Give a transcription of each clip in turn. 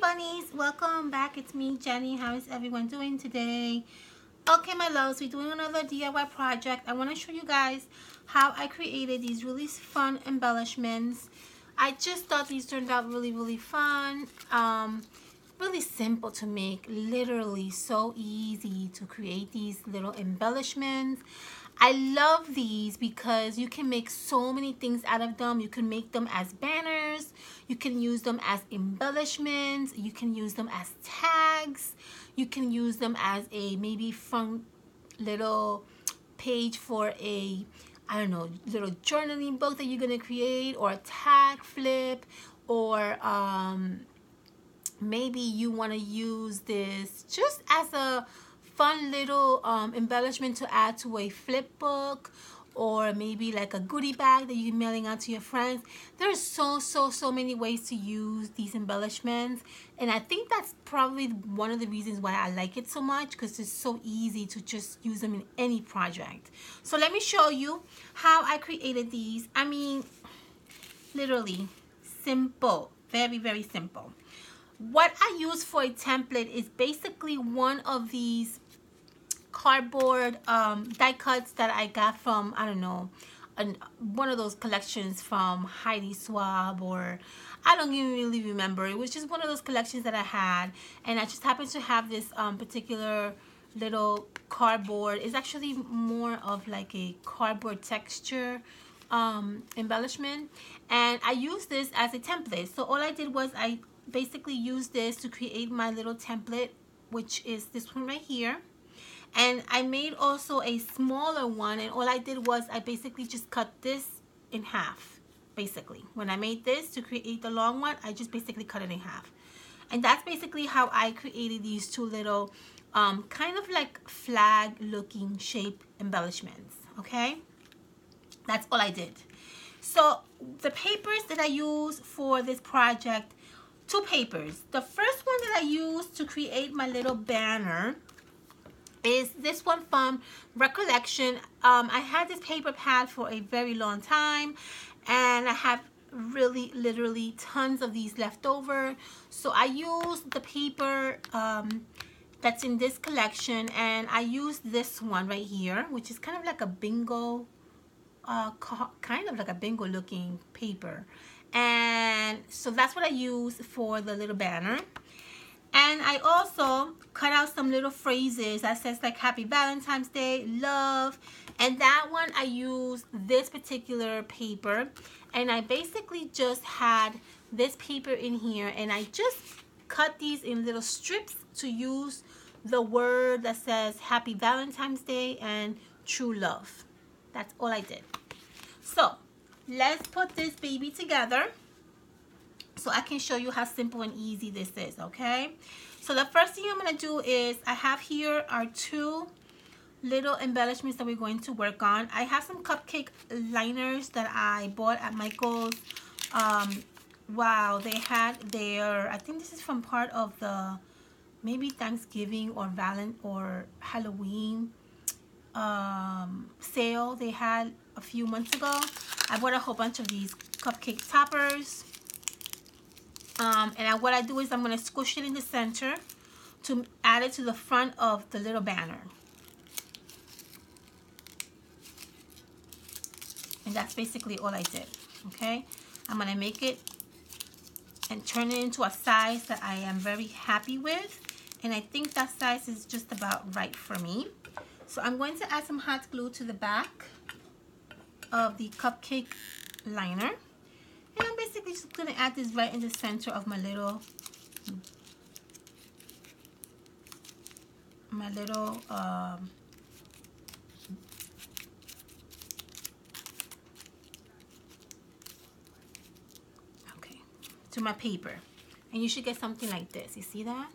bunnies, welcome back. It's me, Jenny. How is everyone doing today? Okay, my loves, we're doing another DIY project. I want to show you guys how I created these really fun embellishments. I just thought these turned out really fun. Really simple to make, literally so easy to create these little embellishments. I love these because you can make so many things out of them. You can make them as banners, you can use them as embellishments, you can use them as tags, you can use them as a maybe fun little page for a, I don't know, little journaling book that you're gonna create, or a tag flip, or maybe you want to use this just as a fun little embellishment to add to a flip book, or maybe like a goodie bag that you're mailing out to your friends. There's so many ways to use these embellishments, and I think that's probably one of the reasons why I like it so much, because it's so easy to just use them in any project. So let me show you how I created these. I mean, literally simple, very simple. What I use for a template is basically one of these cardboard die cuts that I got from, I don't know, one of those collections from Heidi Swapp, or I don't even really remember. It was just one of those collections that I had, and I just happened to have this particular little cardboard. It's actually more of like a cardboard texture embellishment, and I used this as a template. So all I did was I basically used this to create my little template, which is this one right here. And I made also a smaller one, and all I did was I basically just cut this in half. Basically, when I made this to create the long one, I just basically cut it in half. And that's basically how I created these two little kind of like flag looking shape embellishments. Okay, that's all I did. So the papers that I use for this project, two papers. The first one that I used to create my little banner is this one from Recollection. I had this paper pad for a very long time, and I have really literally tons of these left over. So I used the paper that's in this collection, and I used this one right here, which is kind of like a bingo, looking paper. And so that's what I use for the little banner. And I also cut out some little phrases that says like Happy Valentine's Day, love. And that one I used this particular paper, and I basically just had this paper in here, and I just cut these in little strips to use the word that says Happy Valentine's Day and true love. That's all I did. So let's put this baby together so I can show you how simple and easy this is. Okay, so the first thing I'm going to do is I have here our two little embellishments that we're going to work on. I have some cupcake liners that I bought at Michael's. Wow, they had their, I think this is from part of the maybe Thanksgiving or Halloween sale they had a few months ago. I bought a whole bunch of these cupcake toppers. And what I do is I'm going to squish it in the center to add it to the front of the little banner. And that's basically all I did. Okay, I'm going to make it and turn it into a size that I am very happy with. And I think that size is just about right for me. So I'm going to add some hot glue to the back of the cupcake liner. And I'm basically just going to add this right in the center of my little okay, to my paper. And you should get something like this. You see that?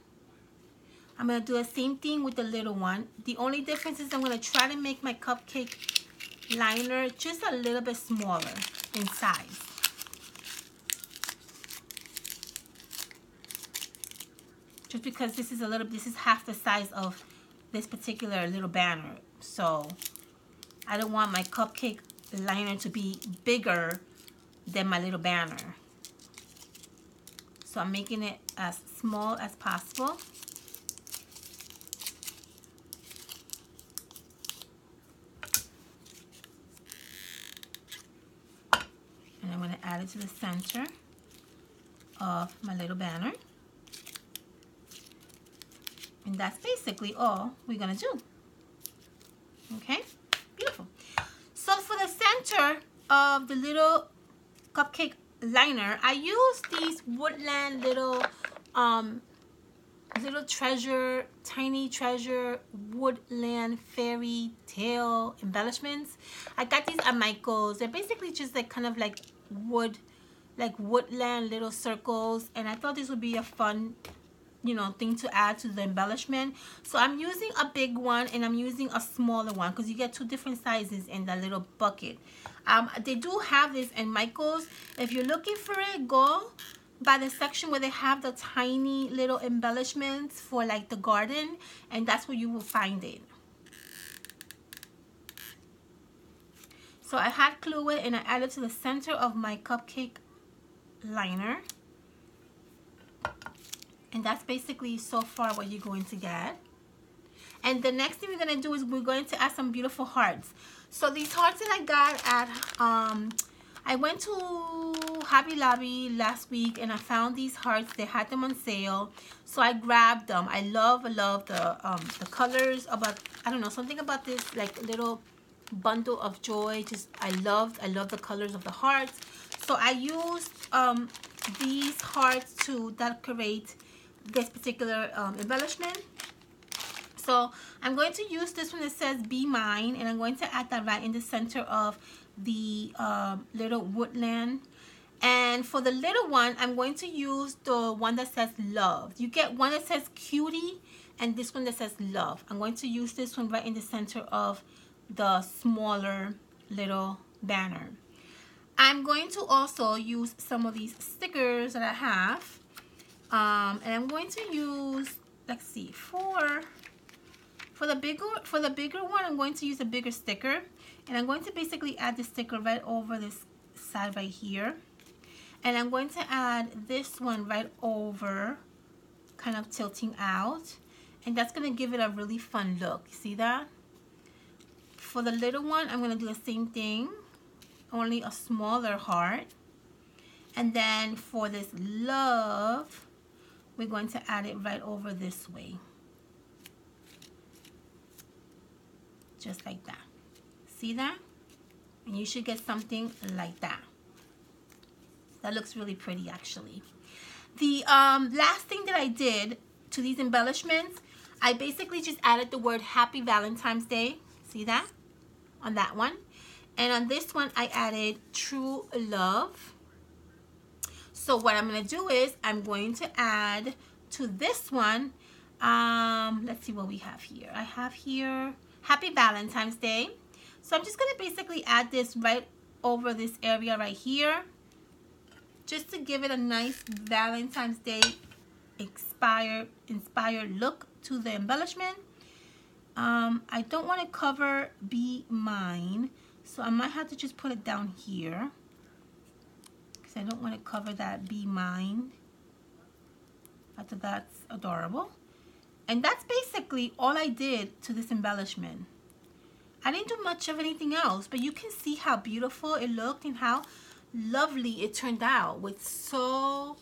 I'm going to do the same thing with the little one. The only difference is I'm going to try to make my cupcake liner just a little bit smaller in size. Just because this is half the size of this particular little banner. So I don't want my cupcake liner to be bigger than my little banner. So I'm making it as small as possible. And I'm going to add it to the center of my little banner. And that's basically all we're going to do. Okay, beautiful. So for the center of the little cupcake liner, I use these Woodland little tiny treasure Woodland fairy tale embellishments. I got these at Michael's. They're basically just like kind of like woodland little circles, and I thought this would be a fun, you know, thing to add to the embellishment. So I'm using a big one and I'm using a smaller one because you get two different sizes in that little bucket. They do have this in Michael's. If you're looking for it, go by the section where they have the tiny little embellishments for like the garden, and that's where you will find it. So I had glue it and I added to the center of my cupcake liner. And that's basically so far what you're going to get. And the next thing we're going to do is we're going to add some beautiful hearts. So these hearts that I got at, I went to Hobby Lobby last week and I found these hearts. They had them on sale. So I grabbed them. I love the colors. I don't know, something about this like little bundle of joy. Just I love the colors of the hearts. So I used these hearts to decorate this particular embellishment. So I'm going to use this one that says Be Mine, and I'm going to add that right in the center of the little Woodland. And for the little one, I'm going to use the one that says Love. You get one that says Cutie and this one that says Love. I'm going to use this one right in the center of the smaller little banner. I'm going to also use some of these stickers that I have. And I'm going to use, let's see, for the bigger one, I'm going to use a bigger sticker, and I'm going to basically add the sticker right over this side right here, and I'm going to add this one right over, kind of tilting out, and that's going to give it a really fun look. See that? For the little one, I'm going to do the same thing, only a smaller heart, and then for this love, we're going to add it right over this way. Just like that. See that? And you should get something like that. That looks really pretty actually. The last thing that I did to these embellishments, I basically just added the word Happy Valentine's Day. See that? On that one. And on this one, I added True Love. So what I'm going to do is I'm going to add to this one, let's see what we have here. I have here Happy Valentine's Day. So I'm just going to basically add this right over this area right here, just to give it a nice Valentine's Day inspired look to the embellishment. I don't want to cover Be Mine, so I might have to just put it down here because I don't want to cover that Be Mine. I thought that's adorable. And that's basically all I did to this embellishment. I didn't do much of anything else, but you can see how beautiful it looked and how lovely it turned out with so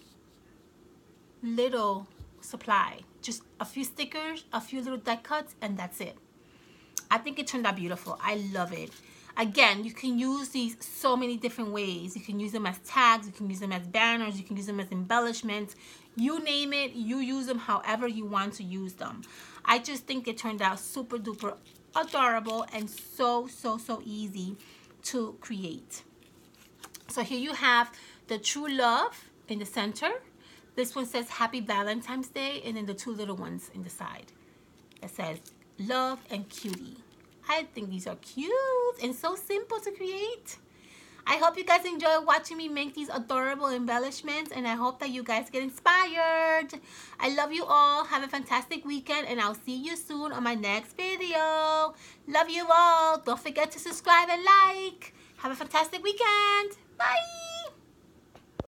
little supply. Just a few stickers, a few little die cuts, and that's it. I think it turned out beautiful. I love it. Again, you can use these so many different ways. You can use them as tags, you can use them as banners, you can use them as embellishments. You name it, you use them however you want to use them. I just think it turned out super duper adorable and so easy to create. So here you have the True Love in the center. This one says Happy Valentine's Day, and then the two little ones in the side that says Love and Cutie. I think these are cute and so simple to create. I hope you guys enjoy watching me make these adorable embellishments, and I hope that you guys get inspired. I love you all. Have a fantastic weekend, and I'll see you soon on my next video. Love you all. Don't forget to subscribe and like. Have a fantastic weekend. Bye.